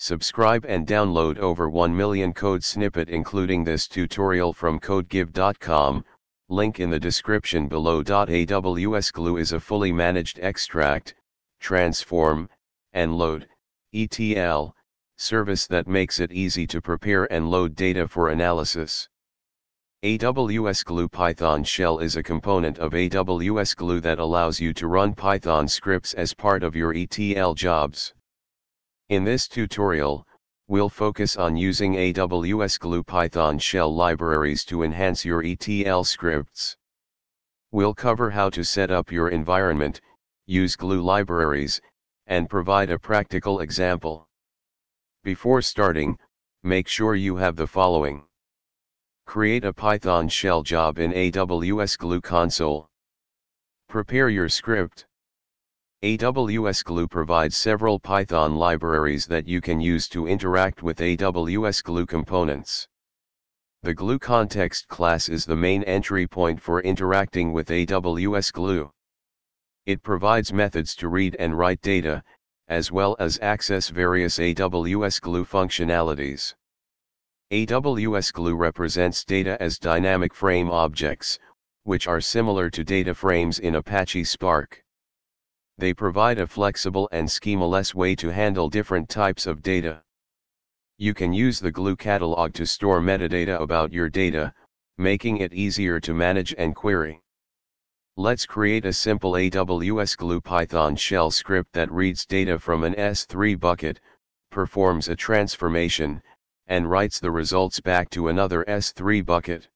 Subscribe and download over 1 million code snippet including this tutorial from codegive.com, link in the description below. AWS Glue is a fully managed extract, transform, and load (ETL) service that makes it easy to prepare and load data for analysis. AWS Glue Python Shell is a component of AWS Glue that allows you to run Python scripts as part of your ETL jobs. In this tutorial, we'll focus on using AWS Glue Python Shell libraries to enhance your ETL scripts. We'll cover how to set up your environment, use Glue libraries, and provide a practical example. Before starting, make sure you have the following. Create a Python shell job in AWS Glue console. Prepare your script. AWS Glue provides several Python libraries that you can use to interact with AWS Glue components. The GlueContext class is the main entry point for interacting with AWS Glue. It provides methods to read and write data, as well as access various AWS Glue functionalities. AWS Glue represents data as dynamic frame objects, which are similar to data frames in Apache Spark. They provide a flexible and schemaless way to handle different types of data. You can use the Glue catalog to store metadata about your data, making it easier to manage and query. Let's create a simple AWS Glue Python shell script that reads data from an S3 bucket, performs a transformation, and writes the results back to another S3 bucket.